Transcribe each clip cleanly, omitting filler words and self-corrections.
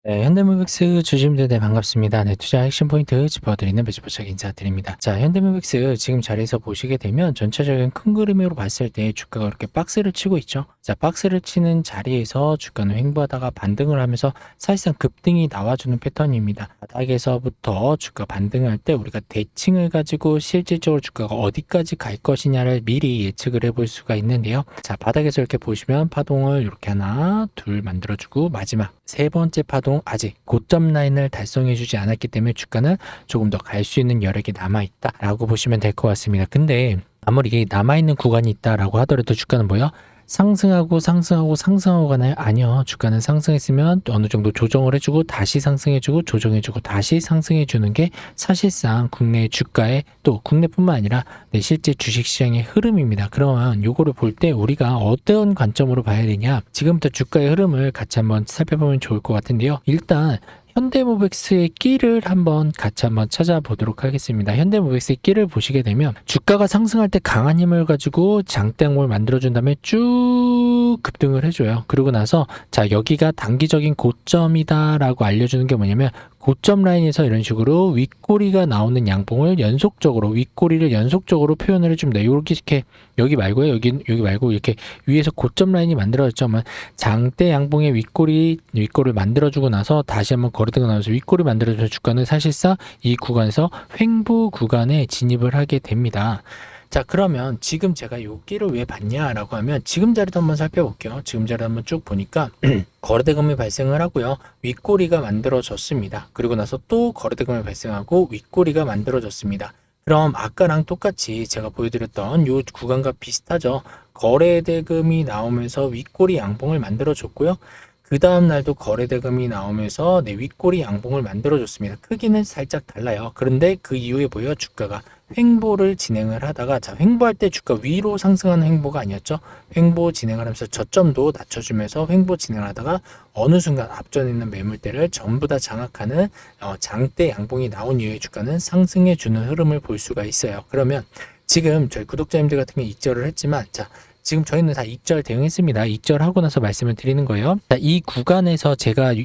네, 현대무빅스 주주님들 반갑습니다. 네, 투자 핵심 포인트 짚어드리는 배주부착 인사드립니다. 자, 현대무빅스 지금 자리에서 보시게 되면 전체적인 큰 그림으로 봤을 때 주가가 이렇게 박스를 치고 있죠. 자, 박스를 치는 자리에서 주가는 횡보하다가 반등을 하면서 사실상 급등이 나와주는 패턴입니다. 바닥에서부터 주가 반등할 때 우리가 대칭을 가지고 실질적으로 주가가 어디까지 갈 것이냐를 미리 예측을 해볼 수가 있는데요. 자, 바닥에서 이렇게 보시면 파동을 이렇게 하나, 둘 만들어주고 마지막 세 번째 파동 아직 고점 라인을 달성해 주지 않았기 때문에 주가는 조금 더 갈 수 있는 여력이 남아있다 라고 보시면 될 것 같습니다. 근데 아무리 이게 남아있는 구간이 있다라고 하더라도 주가는 뭐요? 상승하고 가나요? 아니요. 주가는 상승했으면 어느 정도 조정을 해주고 다시 상승해주고 조정해주고 다시 상승해주는 게 사실상 국내 주가의 또 국내뿐만 아니라 실제 주식시장의 흐름입니다. 그러면 요거를 볼 때 우리가 어떤 관점으로 봐야 되냐? 지금부터 주가의 흐름을 같이 한번 살펴보면 좋을 것 같은데요. 일단 현대모백스의 끼를 한번 같이 한번 찾아보도록 하겠습니다. 현대모백스의 끼를 보시게 되면 주가가 상승할 때 강한 힘을 가지고 장대양봉을 만들어준 다음에 쭉 급등을 해줘요. 그러고 나서 자, 여기가 단기적인 고점이다라고 알려주는 게 뭐냐면 고점 라인에서 이런 식으로 윗꼬리가 나오는 양봉을 윗꼬리를 연속적으로 표현을 해줍니다. 이렇게 여기 말고요. 여기 말고 이렇게 위에서 고점 라인이 만들어졌죠. 장대 양봉의 윗꼬리를 만들어주고 나서 다시 한번 거래대가 나와서 윗꼬리 만들어주는 주가는 사실상 이 구간에서 횡보 구간에 진입을 하게 됩니다. 자, 그러면 지금 제가 이 끼를 왜 봤냐라고 하면 지금 자리도 한번 살펴볼게요. 지금 자리 한번 쭉 보니까 거래대금이 발생을 하고요. 윗꼬리가 만들어졌습니다. 그리고 나서 또 거래대금이 발생하고 윗꼬리가 만들어졌습니다. 그럼 아까랑 똑같이 제가 보여드렸던 이 구간과 비슷하죠. 거래대금이 나오면서 윗꼬리 양봉을 만들어줬고요. 그 다음 날도 거래대금이 나오면서 윗꼬리 양봉을 만들어줬습니다. 크기는 살짝 달라요. 그런데 그 이후에 보여 주가가 횡보를 진행을 하다가 자, 횡보할 때 주가 위로 상승하는 횡보가 아니었죠. 횡보 진행을 하면서 저점도 낮춰주면서 횡보 진행을 하다가 어느 순간 앞전에 있는 매물대를 전부 다 장악하는 장대 양봉이 나온 이후에 주가는 상승해주는 흐름을 볼 수가 있어요. 그러면 지금 저희 구독자님들 같은 경우 익절을 했지만 자, 지금 저희는 다 익절 대응했습니다. 익절하고 나서 말씀을 드리는 거예요. 자, 이 구간에서 제가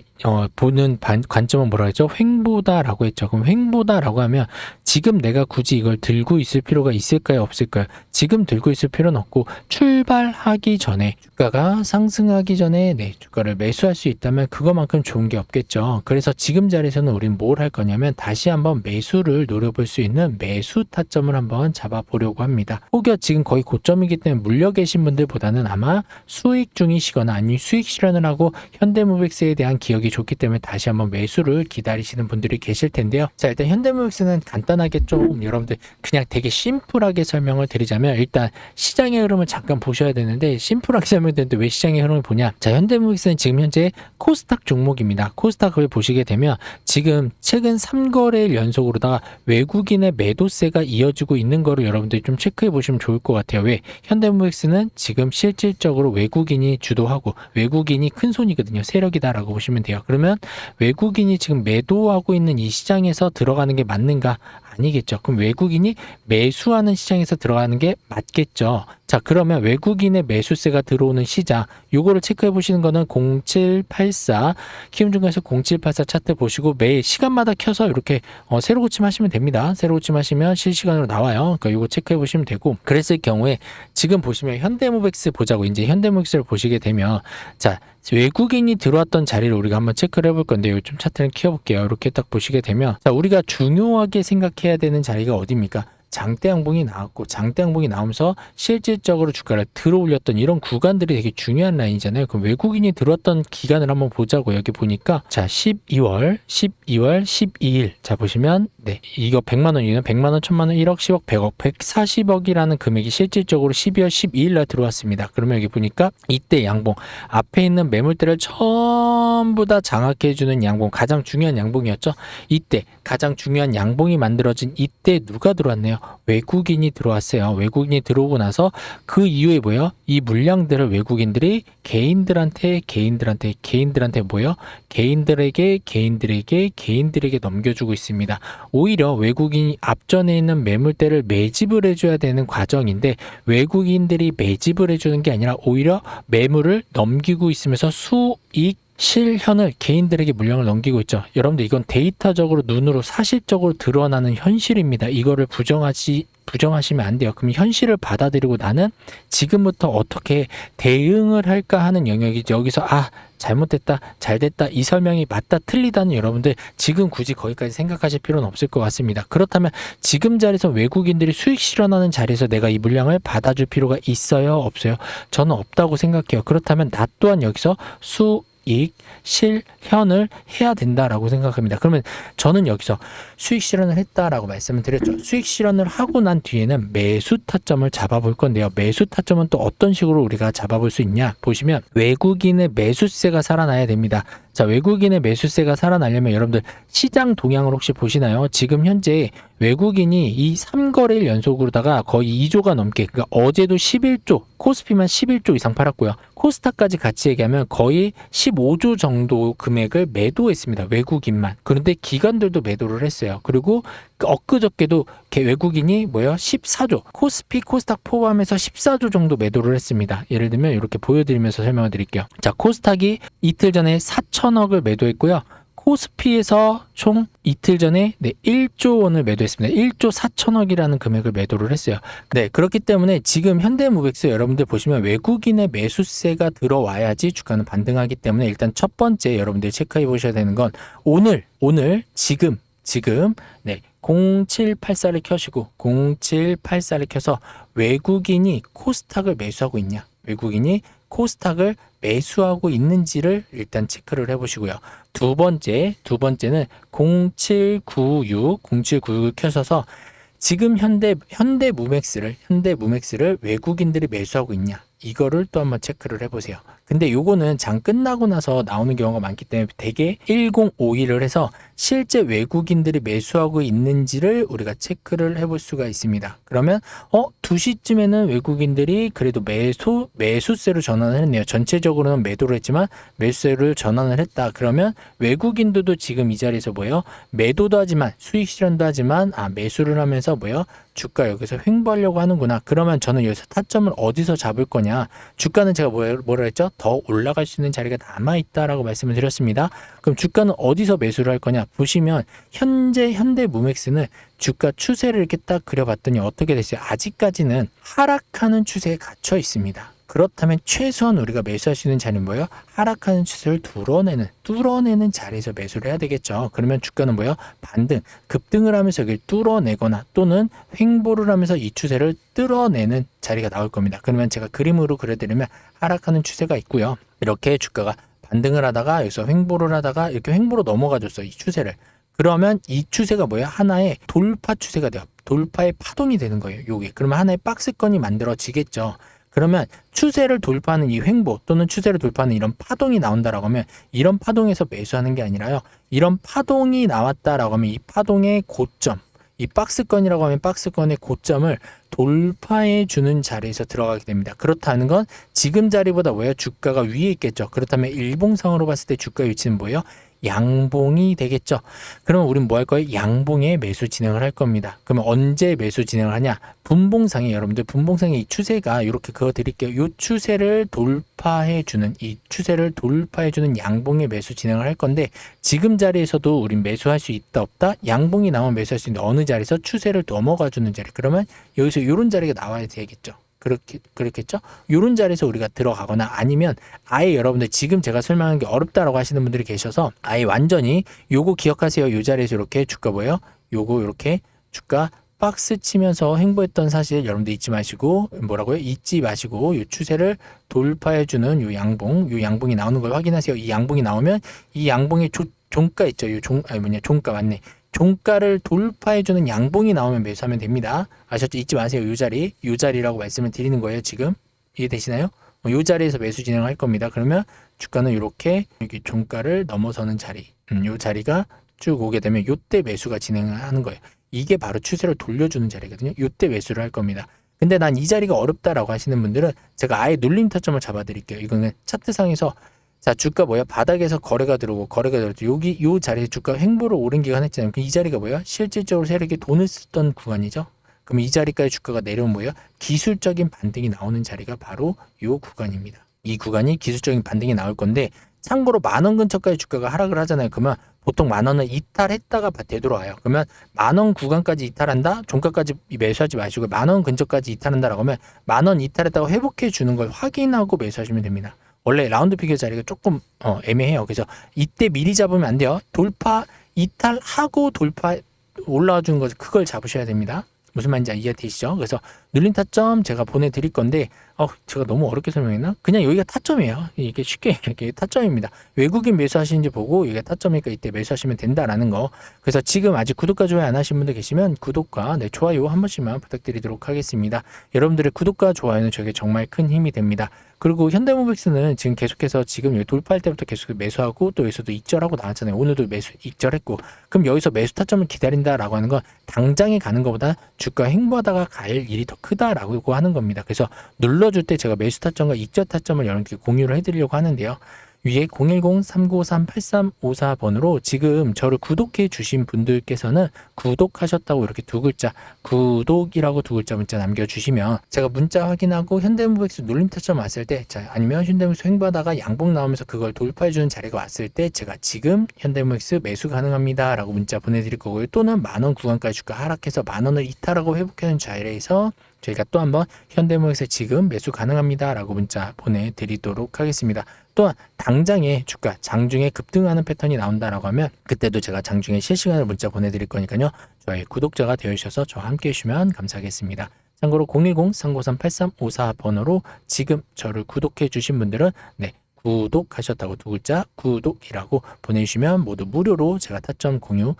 보는 관점은 뭐라 했죠? 횡보다라고 했죠. 그럼 횡보다라고 하면 지금 내가 굳이 이걸 들고 있을 필요가 있을까요? 없을까요? 지금 들고 있을 필요는 없고 출발하기 전에 주가가 상승하기 전에 주가를 매수할 수 있다면 그거만큼 좋은 게 없겠죠. 그래서 지금 자리에서는 우린 뭘 할 거냐면 다시 한번 매수를 노려볼 수 있는 매수 타점을 한번 잡아보려고 합니다. 혹여 지금 거의 고점이기 때문에 물려 계신 분들보다는 아마 수익 중이시거나 아니면 수익 실현을 하고 현대모백스에 대한 기억이 좋기 때문에 다시 한번 매수를 기다리시는 분들이 계실 텐데요. 자, 일단 현대모백스는 간단하게 좀 여러분들 그냥 되게 심플하게 설명을 드리자면 일단 시장의 흐름을 잠깐 보셔야 되는데 심플하게 설명되는데 왜 시장의 흐름을 보냐? 자, 현대모백스는 지금 현재 코스닥 종목입니다. 코스닥을 보시게 되면 지금 최근 3거래일 연속으로다가 외국인의 매도세가 이어지고 있는 거를 여러분들이 좀 체크해 보시면 좋을 것 같아요. 왜? 현대모백스는 지금 실질적으로 외국인이 주도하고 외국인이 큰 손이거든요. 세력이다라고 보시면 돼요. 그러면 외국인이 지금 매도하고 있는 이 시장에서 들어가는 게 맞는가? 아니겠죠. 그럼 외국인이 매수하는 시장에서 들어가는 게 맞겠죠. 자, 그러면 외국인의 매수세가 들어오는 시장 요거를 체크해 보시는 거는 0784 키움증권에서 0784 차트 보시고 매일 시간마다 켜서 이렇게 세로 고침하시면 됩니다. 세로 고침하시면 실시간으로 나와요. 그러니까 요거 체크해 보시면 되고 그랬을 경우에 지금 보시면 현대모백스 보자고 이제 현대모백스를 보시게 되면 자, 외국인이 들어왔던 자리를 우리가 한번 체크를 해볼 건데요. 좀 차트를 키워볼게요. 이렇게 딱 보시게 되면 자, 우리가 중요하게 생각해야 되는 자리가 어디입니까? 장대 양봉이 나왔고 장대 양봉이 나오면서 실질적으로 주가를 들어올렸던 이런 구간들이 되게 중요한 라인이잖아요. 그럼 외국인이 들어왔던 기간을 한번 보자고. 여기 보니까 자 12월 12일 자 보시면 이거 100만 원이면 100만 원, 1000만 원, 1억, 10억, 100억, 140억이라는 금액이 실질적으로 12월 12일 날 들어왔습니다. 그러면 여기 보니까 이때 양봉 앞에 있는 매물대를 전부 다 장악해주는 양봉 가장 중요한 양봉이었죠. 이때 가장 중요한 양봉이 만들어진 이때 누가 들어왔네요? 외국인이 들어왔어요. 외국인이 들어오고 나서 그 이후에 뭐예요? 이 물량들을 외국인들이 개인들한테 뭐예요? 개인들에게 넘겨주고 있습니다. 오히려 외국인이 앞전에 있는 매물대를 매집을 해줘야 되는 과정인데 외국인들이 매집을 해주는 게 아니라 오히려 매물을 넘기고 있으면서 수익 실현을 개인들에게 물량을 넘기고 있죠. 여러분들 이건 데이터적으로 눈으로 사실적으로 드러나는 현실입니다. 이거를 부정하시면 안 돼요. 그럼 현실을 받아들이고 나는 지금부터 어떻게 대응을 할까 하는 영역이죠. 여기서 잘못됐다, 잘됐다, 이 설명이 맞다, 틀리다는 여러분들 지금 굳이 거기까지 생각하실 필요는 없을 것 같습니다. 그렇다면 지금 자리에서 외국인들이 수익 실현하는 자리에서 내가 이 물량을 받아줄 필요가 있어요? 없어요? 저는 없다고 생각해요. 그렇다면 나 또한 여기서 수익 실현을 해야 된다라고 생각합니다. 그러면 저는 여기서 수익 실현을 했다라고 말씀을 드렸죠. 수익 실현을 하고 난 뒤에는 매수 타점을 잡아볼 건데요. 매수 타점은 또 어떤 식으로 우리가 잡아볼 수 있냐 보시면 외국인의 매수세가 살아나야 됩니다. 자, 외국인의 매수세가 살아나려면 여러분들 시장 동향을 혹시 보시나요? 지금 현재 외국인이 이 3거래일 연속으로다가 거의 2조가 넘게, 그러니까 어제도 11조, 코스피만 11조 이상 팔았고요. 코스닥까지 같이 얘기하면 거의 15조 정도 금액을 매도했습니다. 외국인만. 그런데 기관들도 매도를 했어요. 그리고 엊그저께도 외국인이 14조, 코스피, 코스닥 포함해서 14조 정도 매도를 했습니다. 예를 들면 이렇게 보여드리면서 설명을 드릴게요. 자, 코스닥이 이틀 전에 4천억을 매도했고요. 코스피에서 총 이틀 전에 1조 원을 매도했습니다. 1조 4천억이라는 금액을 매도를 했어요. 네, 그렇기 때문에 지금 현대무백스 여러분들 보시면 외국인의 매수세가 들어와야지 주가는 반등하기 때문에 일단 첫 번째 여러분들 체크해 보셔야 되는 건 오늘 지금 0784를 켜시고 0784를 켜서 외국인이 코스닥을 매수하고 있냐, 외국인이 코스닥을 매수하고 있는지를 일단 체크를 해보시고요. 두 번째는 0796을 켜셔서 지금 현대무맥스를 외국인들이 매수하고 있냐, 이거를 또 한번 체크를 해보세요. 근데 요거는 장 끝나고 나서 나오는 경우가 많기 때문에 대개 1051을 해서 실제 외국인들이 매수하고 있는지를 우리가 체크를 해볼 수가 있습니다. 그러면 2시쯤에는 외국인들이 그래도 매수세로 전환을 했네요. 전체적으로는 매도를 했지만 매수세를 전환을 했다. 그러면 외국인들도 지금 이 자리에서 매도도 하지만 수익 실현도 하지만 매수를 하면서 주가 여기서 횡보하려고 하는구나. 그러면 저는 여기서 타점을 어디서 잡을 거냐, 주가는 제가 뭐라 했죠? 더 올라갈 수 있는 자리가 남아있다라고 말씀을 드렸습니다. 그럼 주가는 어디서 매수를 할 거냐 보시면 현재 현대무맥스는 주가 추세를 이렇게 딱 그려봤더니 어떻게 됐어요? 아직까지는 하락하는 추세에 갇혀 있습니다. 그렇다면 최소한 우리가 매수할 수 있는 자리는 하락하는 추세를 뚫어내는 자리에서 매수를 해야 되겠죠. 그러면 주가는 반등, 급등을 하면서 여기를 뚫어내거나 또는 횡보를 하면서 이 추세를 뚫어내는 자리가 나올 겁니다. 그러면 제가 그림으로 그려드리면 하락하는 추세가 있고요. 이렇게 주가가 반등을 하다가 여기서 횡보를 하다가 이렇게 횡보로 넘어가줬어요. 이 추세를. 그러면 이 추세가 하나의 돌파 추세가 돼요. 돌파의 파동이 되는 거예요. 요게. 그러면 하나의 박스권이 만들어지겠죠. 그러면 추세를 돌파하는 이 횡보 또는 추세를 돌파하는 이런 파동이 나온다라고 하면 이런 파동에서 매수하는 게 아니라요. 이런 파동이 나왔다라고 하면 이 파동의 고점, 이 박스권이라고 하면 박스권의 고점을 돌파해 주는 자리에서 들어가게 됩니다. 그렇다는 건 지금 자리보다 주가가 위에 있겠죠. 그렇다면 일봉상으로 봤을 때 주가 위치는 양봉이 되겠죠. 그러면 우리는 뭐 할 거예요? 양봉에 매수 진행을 할 겁니다. 그러면 언제 매수 진행을 하냐? 분봉상에 여러분들 분봉상에 이 추세가 이렇게 그어 드릴게요. 이 추세를 돌파해 주는 양봉에 매수 진행을 할 건데 지금 자리에서도 우린 매수할 수 있다 없다? 양봉이 나오면 매수할 수 있는데 어느 자리에서 추세를 넘어가 주는 자리. 그러면 여기서 이런 자리가 나와야 되겠죠. 그렇겠죠? 이런 자리에서 우리가 들어가거나 아니면 아예 여러분들 지금 제가 설명한 게 어렵다라고 하시는 분들이 계셔서 아예 완전히 요거 기억하세요. 요 자리에서 이렇게 주가 요거 이렇게 주가 박스 치면서 횡보했던 사실 여러분들 잊지 마시고 잊지 마시고 요 추세를 돌파해주는 요 양봉이 나오는 걸 확인하세요. 이 양봉이 나오면 이 양봉의 종가 있죠. 종가 맞네. 종가를 돌파해주는 양봉이 나오면 매수하면 됩니다. 아셨죠? 잊지 마세요. 요 자리라고 말씀을 드리는 거예요. 지금 이해되시나요? 요 자리에서 매수 진행할 겁니다. 그러면 주가는 이렇게 여기 종가를 넘어서는 자리, 요 자리가 쭉 오게 되면 요때 매수가 진행을 하는 거예요. 이게 바로 추세를 돌려주는 자리거든요. 요때 매수를 할 겁니다. 근데 난 이 자리가 어렵다라고 하시는 분들은 제가 아예 눌림 타점을 잡아드릴게요. 이거는 차트상에서 자, 주가 바닥에서 거래가 들어오고 여기 요 자리에 주가 횡보를 오른 기간 했잖아요. 이 자리가 실질적으로 세력이 돈을 쓰던 구간이죠. 그럼 이 자리까지 주가가 내려오면 기술적인 반등이 나오는 자리가 바로 요 구간입니다. 이 구간이 기술적인 반등이 나올 건데 참고로 10,000원 근처까지 주가가 하락을 하잖아요. 그러면 보통 10,000원을 이탈했다가 되돌아와요. 그러면 10,000원 구간까지 이탈한다? 종가까지 매수하지 마시고 10,000원 근처까지 이탈한다라고 하면 10,000원 이탈했다가 회복해 주는 걸 확인하고 매수하시면 됩니다. 원래 라운드 피겨 자리가 조금 애매해요. 그래서 이때 미리 잡으면 안 돼요. 돌파 이탈하고 돌파 올라와 주는 거 그걸 잡으셔야 됩니다. 무슨 말인지 이해되시죠? 그래서 눌림 타점 제가 보내드릴 건데 제가 너무 어렵게 설명했나? 그냥 여기가 타점이에요. 이게 쉽게 이렇게 타점입니다. 외국인 매수하시는지 보고 이게 타점이니까 이때 매수하시면 된다라는 거. 그래서 지금 아직 구독과 좋아요 안 하신 분들 계시면 구독과 좋아요 한 번씩만 부탁드리도록 하겠습니다. 여러분들의 구독과 좋아요는 저에게 정말 큰 힘이 됩니다. 그리고 현대모비스는 지금 계속해서 지금 여기 돌파할 때부터 계속 매수하고 또 여기서도 익절하고 나왔잖아요. 오늘도 매수 익절했고 그럼 여기서 매수 타점을 기다린다라고 하는 건 당장에 가는 것보다 주가 횡보하다가 갈 일이 더 크다라고 하는 겁니다. 그래서 눌러줄 때 제가 매수 타점과 익절 타점을 여러분께 공유를 해드리려고 하는데요. 위에 010-393-8354번으로 지금 저를 구독해 주신 분들께서는 구독하셨다고 이렇게 두 글자 구독이라고 두 글자 문자 남겨주시면 제가 문자 확인하고 현대모비스 눌림 타점 왔을 때 아니면 현대모비스 횡보하다가 양봉 나오면서 그걸 돌파해 주는 자리가 왔을 때 제가 지금 현대모비스 매수 가능합니다 라고 문자 보내드릴 거고요. 또는 10,000원 구간까지 주가 하락해서 10,000원을 이탈하고 회복하는 자리에서 저희가 또 한번 현대모비스 지금 매수 가능합니다 라고 문자 보내드리도록 하겠습니다. 또한 당장에 주가 장중에 급등하는 패턴이 나온다라고 하면 그때도 제가 장중에 실시간으로 문자 보내드릴 거니까요. 저희 구독자가 되어주셔서 저와 함께 해주시면 감사하겠습니다. 참고로 010-393-8354번으로 지금 저를 구독해 주신 분들은 구독하셨다고 두 글자 구독이라고 보내주시면 모두 무료로 제가 타점 공유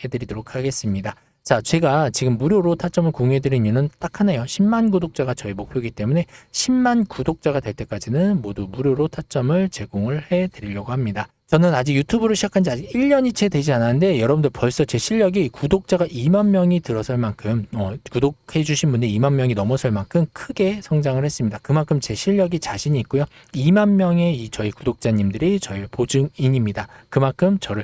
해드리도록 하겠습니다. 자, 제가 지금 무료로 타점을 공유해드린 이유는 딱 하나예요. 10만 구독자가 저희 목표이기 때문에 10만 구독자가 될 때까지는 모두 무료로 타점을 제공을 해드리려고 합니다. 저는 아직 유튜브를 시작한 지 아직 1년이 채 되지 않았는데 여러분들 벌써 제 실력이 구독자가 2만 명이 들어설 만큼 구독해 주신 분들이 2만 명이 넘어설 만큼 크게 성장을 했습니다. 그만큼 제 실력이 자신이 있고요. 2만 명의 저희 구독자님들이 저희 보증인입니다. 그만큼 저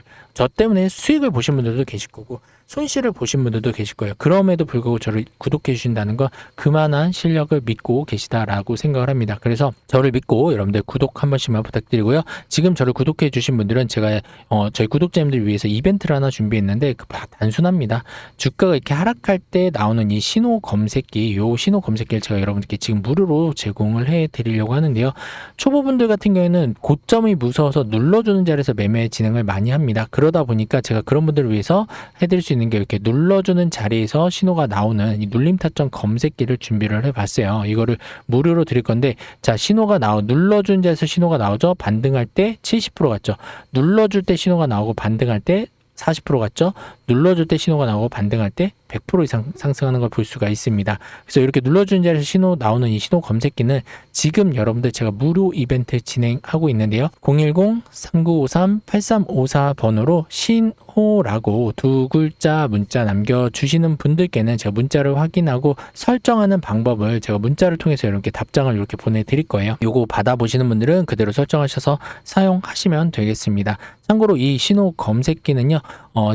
때문에 수익을 보신 분들도 계실 거고 손실을 보신 분들도 계실 거예요. 그럼에도 불구하고 저를 구독해 주신다는 건 그만한 실력을 믿고 계시다라고 생각을 합니다. 그래서 저를 믿고 여러분들 구독 한 번씩만 부탁드리고요. 지금 저를 구독해 주신 분들은 제가 저희 구독자님들 위해서 이벤트를 하나 준비했는데 단순합니다. 주가가 이렇게 하락할 때 나오는 이 신호 검색기, 요 신호 검색기를 제가 여러분들께 지금 무료로 제공을 해 드리려고 하는데요. 초보분들 같은 경우에는 고점이 무서워서 눌러주는 자리에서 매매 진행을 많이 합니다. 그러다 보니까 제가 그런 분들을 위해서 해드릴 수 있는 게 이렇게 눌러주는 자리에서 신호가 나오는 이 눌림 타점 검색기를 준비를 해봤어요. 이거를 무료로 드릴 건데 자 신호가 눌러주는 자리에서 신호가 나오죠. 반등할 때 70% 갔죠. 눌러줄 때 신호가 나오고 반등할 때 40% 갔죠. 눌러줄 때 신호가 나오고 반등할 때 100% 이상 상승하는 걸 볼 수가 있습니다. 그래서 이렇게 눌러주는 자리에서 신호 나오는 이 신호 검색기는 지금 여러분들 제가 무료 이벤트 진행하고 있는데요. 010-3953-8354번으로 신호라고 두 글자 문자 남겨주시는 분들께는 제가 문자를 확인하고 설정하는 방법을 제가 문자를 통해서 이렇게 답장을 이렇게 보내드릴 거예요. 요거 받아보시는 분들은 그대로 설정하셔서 사용하시면 되겠습니다. 참고로 이 신호 검색기는요.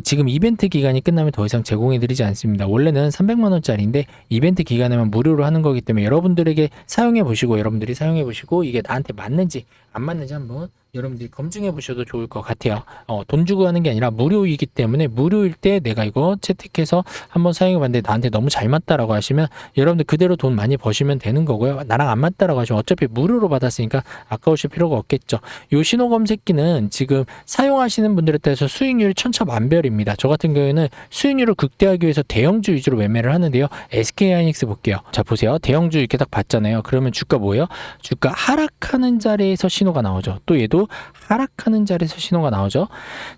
지금 이벤트 기간이 끝나면 더 이상 제공해드리지 않습니다. 원래는 300만원짜리인데 이벤트 기간에만 무료로 하는 거기 때문에 여러분들에게 사용해보시고 여러분들이 사용해보시고 이게 나한테 맞는지 안 맞는지 한번 여러분들이 검증해 보셔도 좋을 것 같아요. 돈 주고 하는 게 아니라 무료이기 때문에 무료일 때 내가 이거 채택해서 한번 사용해 봤는데 나한테 너무 잘 맞다라고 하시면 여러분들 그대로 돈 많이 버시면 되는 거고요. 나랑 안 맞다라고 하시면 어차피 무료로 받았으니까 아까우실 필요가 없겠죠. 요 신호 검색기는 지금 사용하시는 분들에 따라서 수익률이 천차만별입니다. 저 같은 경우에는 수익률을 극대화하기 위해서 대형주 위주로 매매를 하는데요. SK하이닉스 볼게요. 자 보세요. 대형주 이렇게 딱 봤잖아요. 그러면 주가 뭐예요? 주가 하락하는 자리에서 신호가 나오죠. 또 얘도 하락하는 자리에서 신호가 나오죠.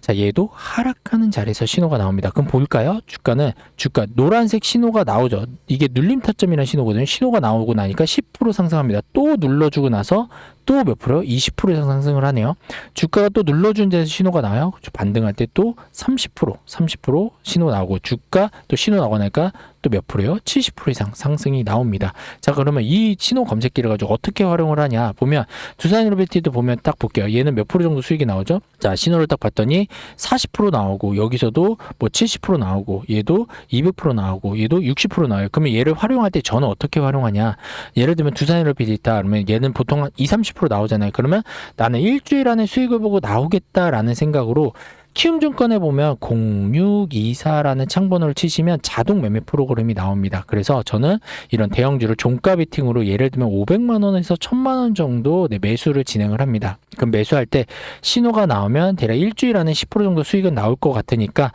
자, 얘도 하락하는 자리에서 신호가 나옵니다. 그럼 볼까요? 주가 노란색 신호가 나오죠. 이게 눌림 타점이라는 신호거든요. 신호가 나오고 나니까 10% 상승합니다. 또 눌러주고 나서 또 몇 프로? 20% 이상 상승을 하네요. 주가가 또 눌러준 데서 신호가 나와요. 반등할 때 또 30% 신호 나오고 주가 또 신호 나오고 나니까 또 이것도 몇 프로요? 70% 이상 상승이 나옵니다. 자, 그러면 이 신호 검색기를 가지고 어떻게 활용을 하냐 보면 두산일로비티도 보면 딱 볼게요. 얘는 몇 프로 정도 수익이 나오죠? 자, 신호를 딱 봤더니 40% 나오고 여기서도 뭐 70% 나오고 얘도 200% 나오고 얘도 60% 나와요. 그러면 얘를 활용할 때 저는 어떻게 활용하냐? 예를 들면 두산일로비티 있다 그러면 얘는 보통 한 20-30% 나오잖아요. 그러면 나는 일주일 안에 수익을 보고 나오겠다라는 생각으로 키움증권에 보면 0624라는 창번호를 치시면 자동 매매 프로그램이 나옵니다. 그래서 저는 이런 대형주를 종가 베팅으로 예를 들면 500만 원에서 1000만 원 정도 매수를 진행을 합니다. 그럼 매수할 때 신호가 나오면 대략 일주일 안에 10% 정도 수익은 나올 것 같으니까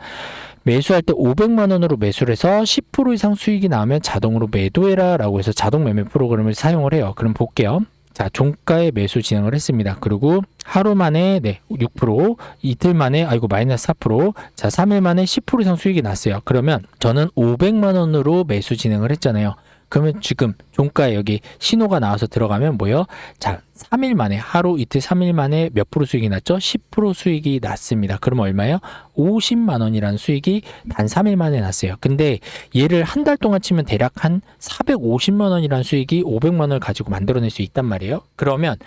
매수할 때 500만 원으로 매수를 해서 10% 이상 수익이 나오면 자동으로 매도해라 라고 해서 자동 매매 프로그램을 사용을 해요. 그럼 볼게요. 자, 종가에 매수 진행을 했습니다. 그리고 하루 만에 6%, 이틀 만에 마이너스 4%, 자, 3일 만에 10% 이상 수익이 났어요. 그러면 저는 500만 원으로 매수 진행을 했잖아요. 그러면 지금 종가에 여기 신호가 나와서 들어가면 뭐예요? 자, 3일 만에 하루 이틀 3일 만에 몇 프로 수익이 났죠? 10% 수익이 났습니다. 그러면 얼마예요? 50만 원이라는 수익이 단 3일 만에 났어요. 근데 얘를 한 달 동안 치면 대략 한 450만 원이라는 수익이 500만 원을 가지고 만들어낼 수 있단 말이에요. 그러면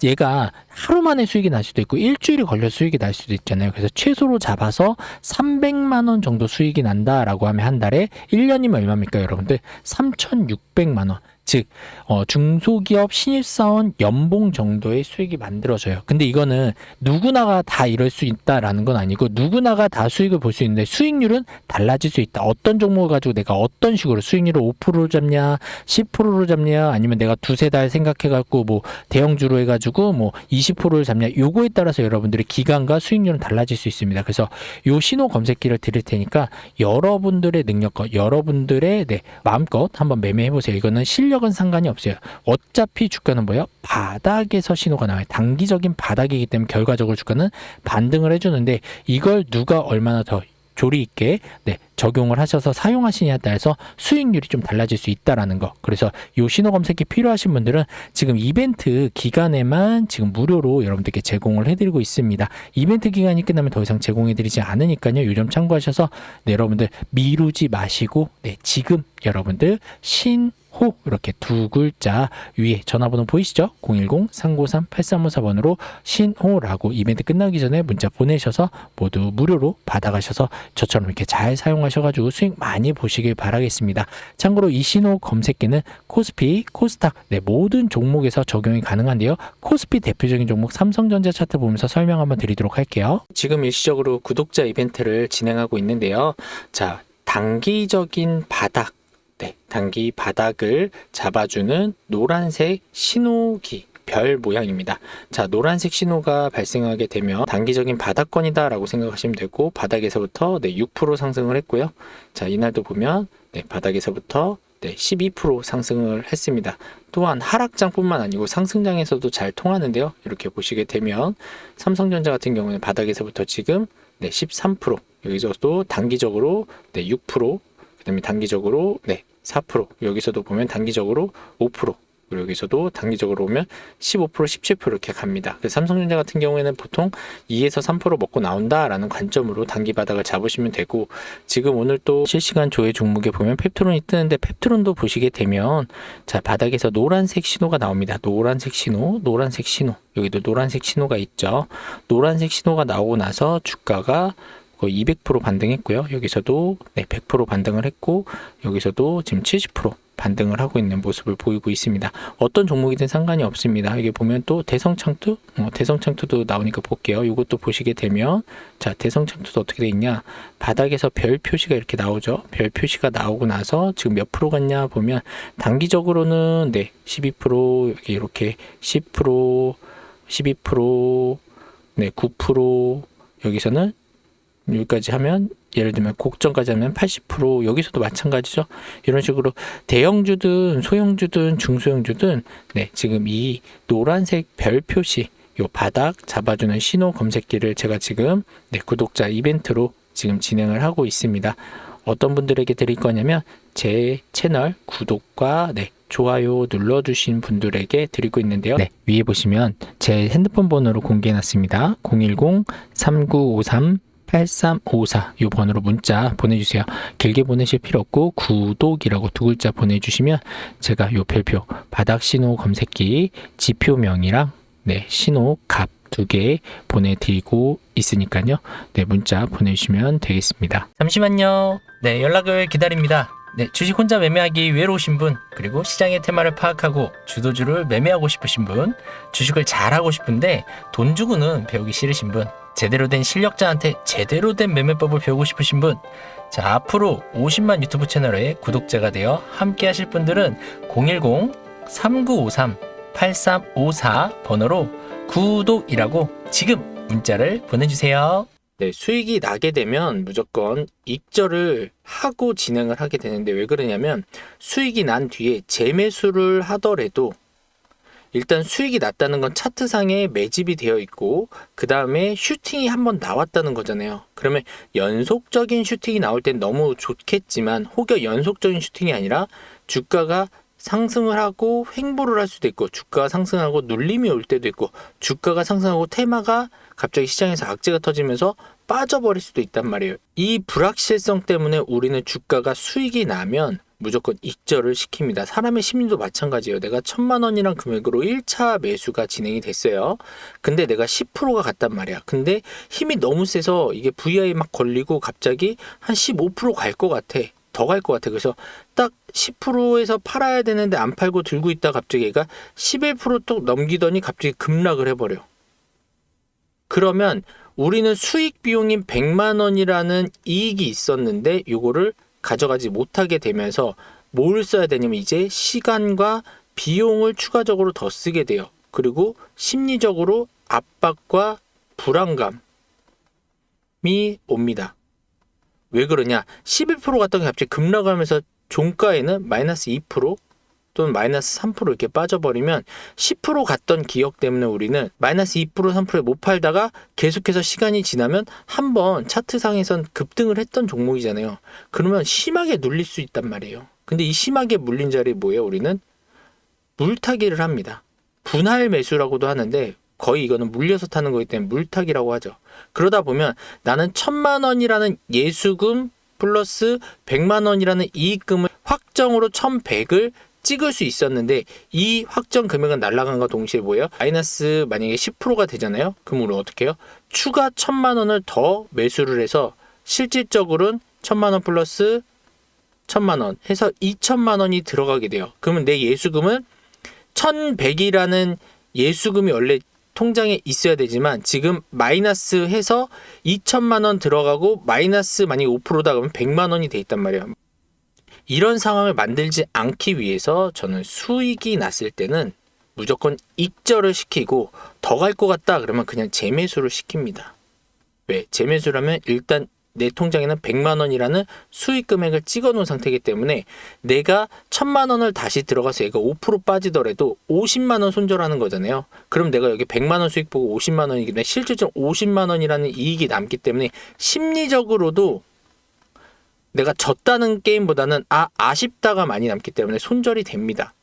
얘가 하루 만에 수익이 날 수도 있고 일주일이 걸려 수익이 날 수도 있잖아요. 그래서 최소로 잡아서 300만 원 정도 수익이 난다라고 하면 한 달에 1년이면 얼마입니까, 여러분들? 3,600만 원. 즉 중소기업 신입사원 연봉 정도의 수익이 만들어져요. 근데 이거는 누구나가 다 이럴 수 있다라는 건 아니고 누구나가 다 수익을 볼 수 있는데 수익률은 달라질 수 있다. 어떤 종목을 가지고 내가 어떤 식으로 수익률을 5%로 잡냐 10%로 잡냐 아니면 내가 두세 달 생각해갖고 뭐 대형주로 해가지고 뭐 20%를 잡냐 요거에 따라서 여러분들의 기간과 수익률은 달라질 수 있습니다. 그래서 요 신호 검색기를 드릴 테니까 여러분들의 능력과 여러분들의 마음껏 한번 매매해보세요. 이거는 실력은 상관이 없어요. 어차피 주가는 뭐예요? 바닥에서 신호가 나와요. 단기적인 바닥이기 때문에 결과적으로 주가는 반등을 해주는데 이걸 누가 얼마나 더 조리 있게 적용을 하셔서 사용하시냐에 따라서 수익률이 좀 달라질 수 있다라는 거. 그래서 이 신호 검색기 필요하신 분들은 지금 이벤트 기간에만 지금 무료로 여러분들께 제공을 해드리고 있습니다. 이벤트 기간이 끝나면 더 이상 제공해드리지 않으니까요. 이 점 참고하셔서 여러분들 미루지 마시고 지금 여러분들 신호 이렇게 두 글자 위에 전화번호 보이시죠? 010-393-8354번으로 신호라고 이벤트 끝나기 전에 문자 보내셔서 모두 무료로 받아가셔서 저처럼 이렇게 잘 사용하셔가지고 수익 많이 보시길 바라겠습니다. 참고로 이 신호 검색기는 코스피, 코스닥 모든 종목에서 적용이 가능한데요. 코스피 대표적인 종목 삼성전자 차트 보면서 설명 한번 드리도록 할게요. 지금 일시적으로 구독자 이벤트를 진행하고 있는데요. 자, 단기적인 바닥 단기 바닥을 잡아주는 노란색 신호기 별 모양입니다. 자, 노란색 신호가 발생하게 되면 단기적인 바닥권이다 라고 생각하시면 되고 바닥에서부터 6% 상승을 했고요. 자, 이날도 보면 바닥에서부터 12% 상승을 했습니다. 또한 하락장뿐만 아니고 상승장에서도 잘 통하는데요. 이렇게 보시게 되면 삼성전자 같은 경우는 바닥에서부터 지금 13% 여기서도 단기적으로 6% 그 다음에 단기적으로 4% 여기서도 보면 단기적으로 5% 그리고 여기서도 단기적으로 보면 15%, 17% 이렇게 갑니다. 그래서 삼성전자 같은 경우에는 보통 2에서 3% 먹고 나온다라는 관점으로 단기 바닥을 잡으시면 되고 지금 오늘 또 실시간 조회 종목에 보면 펩트론이 뜨는데 펩트론도 보시게 되면 자 바닥에서 노란색 신호가 나옵니다. 노란색 신호 여기도 노란색 신호가 있죠. 노란색 신호가 나오고 나서 주가가 거의 200% 반등했고요. 여기서도 100% 반등을 했고 여기서도 지금 70% 반등을 하고 있는 모습을 보이고 있습니다. 어떤 종목이든 상관이 없습니다. 여기 보면 또 대성창투, 대성창투도 나오니까 볼게요. 이것도 보시게 되면 자 대성창투도 어떻게 돼 있냐? 바닥에서 별 표시가 이렇게 나오죠. 별 표시가 나오고 나서 지금 몇 프로 갔냐 보면 단기적으로는 12% 여기 이렇게 10%, 12%, 9% 여기서는 여기까지 하면 예를 들면 곡전까지 하면 80% 여기서도 마찬가지죠. 이런 식으로 대형주든 소형주든 중소형주든 지금 이 노란색 별 표시 요 바닥 잡아주는 신호 검색기를 제가 지금 구독자 이벤트로 지금 진행을 하고 있습니다. 어떤 분들에게 드릴 거냐면 제 채널 구독과 좋아요 눌러주신 분들에게 드리고 있는데요. 위에 보시면 제 핸드폰 번호로 공개해놨습니다. 010-3953 8354 이 번호로 문자 보내주세요. 길게 보내실 필요 없고 구독이라고 두 글자 보내주시면 제가 요 별표 바닥 신호 검색기 지표명이랑 신호 값 2개 보내드리고 있으니까요. 문자 보내주시면 되겠습니다. 잠시만요. 연락을 기다립니다. 주식 혼자 매매하기 외로우신 분, 그리고 시장의 테마를 파악하고 주도주를 매매하고 싶으신 분, 주식을 잘하고 싶은데 돈 주고는 배우기 싫으신 분, 제대로 된 실력자한테 제대로 된 매매법을 배우고 싶으신 분, 자, 앞으로 50만 유튜브 채널의 구독자가 되어 함께 하실 분들은 010-3953-8354 번호로 구독이라고 지금 문자를 보내주세요. 수익이 나게 되면 무조건 익절을 하고 진행을 하게 되는데, 왜 그러냐면 수익이 난 뒤에 재매수를 하더라도 일단 수익이 났다는 건 차트상에 매집이 되어 있고 그 다음에 슈팅이 한번 나왔다는 거잖아요. 그러면 연속적인 슈팅이 나올 땐 너무 좋겠지만, 혹여 연속적인 슈팅이 아니라 주가가 상승을 하고 횡보를 할 수도 있고, 주가가 상승하고 눌림이 올 때도 있고, 주가가 상승하고 테마가 갑자기 시장에서 악재가 터지면서 빠져버릴 수도 있단 말이에요. 이 불확실성 때문에 우리는 주가가 수익이 나면 무조건 익절을 시킵니다. 사람의 심리도 마찬가지예요. 내가 1,000만 원이란 금액으로 1차 매수가 진행이 됐어요. 근데 내가 10%가 갔단 말이야. 근데 힘이 너무 세서 이게 VI 막 걸리고 갑자기 한 15% 갈 것 같아. 더 갈 것 같아. 그래서 딱 10%에서 팔아야 되는데 안 팔고 들고 있다 갑자기 얘가 11% 또 넘기더니 갑자기 급락을 해버려. 그러면 우리는 수익 비용인 100만 원이라는 이익이 있었는데 요거를 가져가지 못하게 되면서 뭘 써야 되냐면 이제 시간과 비용을 추가적으로 더 쓰게 돼요. 그리고 심리적으로 압박과 불안감이 옵니다. 왜 그러냐? 11% 갔던 게 갑자기 급락하면서 종가에는 마이너스 2% 또는 마이너스 3% 이렇게 빠져버리면 10% 갔던 기억 때문에 우리는 마이너스 2% 3%에 못 팔다가 계속해서 시간이 지나면 한번 차트상에선 급등을 했던 종목이잖아요. 그러면 심하게 눌릴 수 있단 말이에요. 근데 이 심하게 물린 자리에 뭐예요? 우리는 물타기를 합니다. 분할 매수라고도 하는데 거의 이거는 물려서 타는 거기 때문에 물타기라고 하죠. 그러다 보면 나는 1,000만 원이라는 예수금 플러스 100만 원이라는 이익금을 확정으로 1,100을 찍을 수 있었는데, 이 확정 금액은 날아간과 동시에 뭐예요? 마이너스 만약에 10%가 되잖아요. 그럼 우리 어떻게 해요? 추가 1,000만 원을 더 매수를 해서 실질적으로는 1,000만 원 플러스 1,000만 원 해서 2,000만 원이 들어가게 돼요. 그러면 내 예수금은 1,100이라는 예수금이 원래 통장에 있어야 되지만 지금 마이너스 해서 2,000만 원 들어가고 마이너스 만약에 5%다 그러면 100만 원이 돼 있단 말이에요. 이런 상황을 만들지 않기 위해서 저는 수익이 났을 때는 무조건 익절을 시키고 더 갈 것 같다 그러면 그냥 재매수를 시킵니다. 왜? 재매수라면 일단 내 통장에는 100만 원이라는 수익 금액을 찍어 놓은 상태이기 때문에 내가 1,000만 원을 다시 들어가서 얘가 5% 빠지더라도 50만 원 손절하는 거잖아요. 그럼 내가 여기 100만 원 수익 보고 50만 원이기 때문에 실질적으로 50만 원이라는 이익이 남기 때문에 심리적으로도 내가 졌다는 게임보다는 아쉽다가 많이 남기 때문에 손절이 됩니다.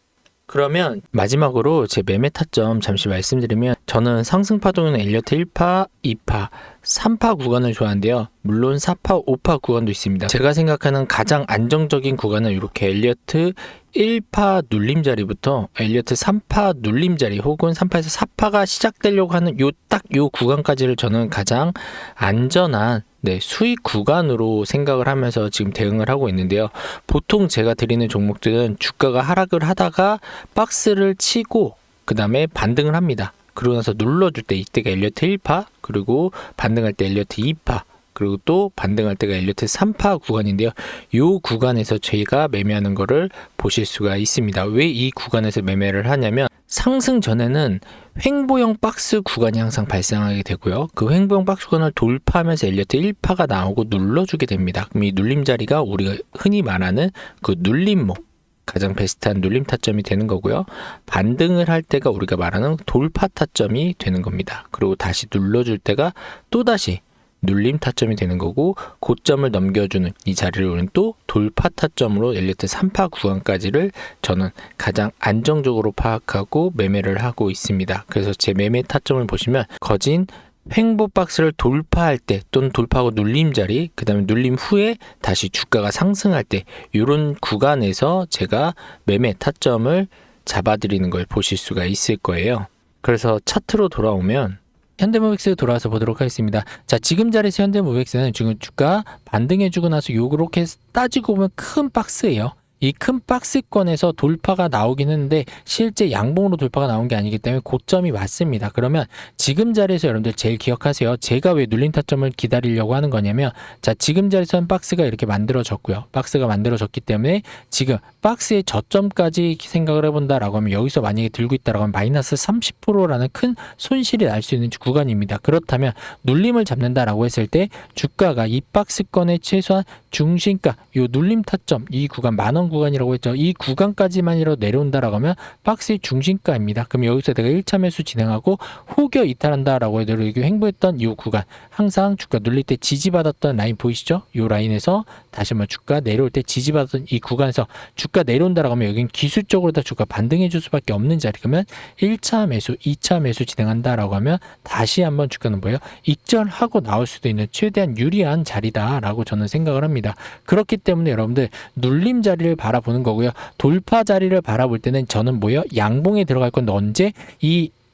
그러면 마지막으로 제 매매 타점 잠시 말씀드리면, 저는 상승파동에는 엘리어트 1파, 2파, 3파 구간을 좋아하는데요. 물론 4파, 5파 구간도 있습니다. 제가 생각하는 가장 안정적인 구간은 이렇게 엘리어트 1파 눌림자리부터 엘리어트 3파 눌림자리 혹은 3파에서 4파가 시작되려고 하는 딱 요 구간까지를 저는 가장 안전한 수익 구간으로 생각을 하면서 지금 대응을 하고 있는데요. 보통 제가 드리는 종목들은 주가가 하락을 하다가 박스를 치고 그 다음에 반등을 합니다. 그러고 나서 눌러줄 때 이때가 엘리어트 1파, 그리고 반등할 때 엘리어트 2파, 그리고 또 반등할 때가 엘리어트 3파 구간인데요. 이 구간에서 저희가 매매하는 거를 보실 수가 있습니다. 왜 이 구간에서 매매를 하냐면, 상승 전에는 횡보형 박스 구간이 항상 발생하게 되고요. 그 횡보형 박스 구간을 돌파하면서 엘리어트 1파가 나오고 눌러주게 됩니다. 그럼 이 눌림 자리가 우리가 흔히 말하는 그 눌림목, 가장 베스트한 눌림 타점이 되는 거고요. 반등을 할 때가 우리가 말하는 돌파 타점이 되는 겁니다. 그리고 다시 눌러줄 때가 또다시 눌림 타점이 되는 거고, 고점을 넘겨주는 이 자리를 우리는 또 돌파 타점으로 엘리어트 3파 구간까지를 저는 가장 안정적으로 파악하고 매매를 하고 있습니다. 그래서 제 매매 타점을 보시면 거진 횡보 박스를 돌파할 때 또는 돌파하고 눌림 자리, 그 다음에 눌림 후에 다시 주가가 상승할 때 이런 구간에서 제가 매매 타점을 잡아드리는 걸 보실 수가 있을 거예요. 그래서 차트로 돌아오면 현대모빅스 돌아와서 보도록 하겠습니다. 자, 지금 자리에서 현대모빅스는 지금 주가 반등해주고 나서 요렇게 따지고 보면 큰 박스예요. 이 큰 박스권에서 돌파가 나오긴 했는데 실제 양봉으로 돌파가 나온 게 아니기 때문에 고점이 맞습니다. 그러면 지금 자리에서 여러분들 제일 기억하세요. 제가 왜 눌림 타점을 기다리려고 하는 거냐면, 자, 지금 자리에서는 박스가 이렇게 만들어졌고요. 박스가 만들어졌기 때문에 지금 박스의 저점까지 생각을 해본다라고 하면 여기서 만약에 들고 있다라고 하면 마이너스 30%라는 큰 손실이 날 수 있는 구간입니다. 그렇다면 눌림을 잡는다라고 했을 때 주가가 이 박스권의 최소한 중심가, 요 눌림 타점, 이 구간 10,000원 구간이라고 했죠. 이 구간까지만이라도 내려온다라고 하면 박스의 중심가입니다. 그럼 여기서 내가 1차 매수 진행하고 혹여 이탈한다라고 해도 이렇게 횡보했던 이 구간, 항상 주가 눌릴 때 지지받았던 라인 보이시죠? 이 라인에서 다시 한번 주가 내려올 때 지지받았던 이 구간에서 주가 내려온다라고 하면 여기는 기술적으로 다 주가 반등해 줄 수밖에 없는 자리. 그러면 1차 매수, 2차 매수 진행한다라고 하면 다시 한번 주가는 뭐예요? 익절하고 나올 수도 있는 최대한 유리한 자리다라고 저는 생각을 합니다. 그렇기 때문에 여러분들 눌림 자리를 바라보는 거고요. 돌파 자리를 바라볼 때는 저는 뭐예요? 양봉에 들어갈 건데 언제?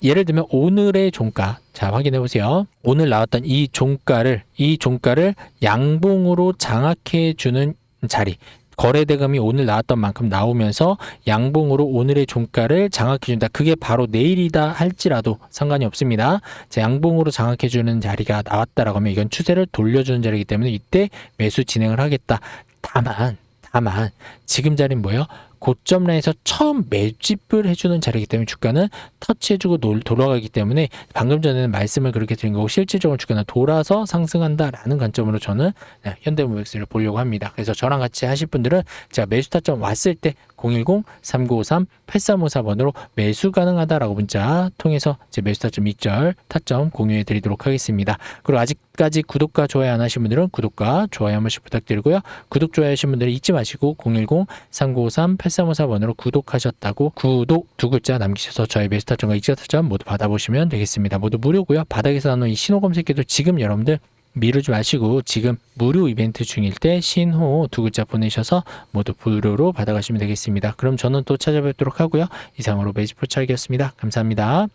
예를 들면 오늘의 종가, 자, 확인해 보세요. 오늘 나왔던 이 종가를 양봉으로 장악해 주는 자리, 거래대금이 오늘 나왔던 만큼 나오면서 양봉으로 오늘의 종가를 장악해준다. 그게 바로 내일이다 할지라도 상관이 없습니다. 자, 양봉으로 장악해주는 자리가 나왔다라고 하면 이건 추세를 돌려주는 자리이기 때문에 이때 매수 진행을 하겠다. 다만 지금 자리는 뭐예요? 고점 라인에서 처음 매집을 해주는 자리이기 때문에 주가는 터치해주고 돌아가기 때문에 방금 전에는 말씀을 그렇게 드린 거고, 실질적으로 주가는 돌아서 상승한다라는 관점으로 저는 현대모빅스를 보려고 합니다. 그래서 저랑 같이 하실 분들은 제가 매수 타점 왔을 때 010-3953-8354번으로 매수 가능하다라고 문자 통해서 제 매수 타점 2절 타점 공유해 드리도록 하겠습니다. 그리고 아직까지 구독과 좋아요 안 하신 분들은 구독과 좋아요 한 번씩 부탁드리고요. 구독 좋아요 하신 분들은 잊지 마시고 010-3953-8354번으로 구독하셨다고 구독 두 글자 남기셔서 저의 매수 타점과 익절 타점 모두 받아보시면 되겠습니다. 모두 무료고요. 바닥에서 나오는 이 신호 검색기도 지금 여러분들 미루지 마시고 지금 무료 이벤트 중일 때 신호 두 글자 보내셔서 모두 무료로 받아가시면 되겠습니다. 그럼 저는 또 찾아뵙도록 하고요. 이상으로 매직프로 찰기였습니다. 감사합니다.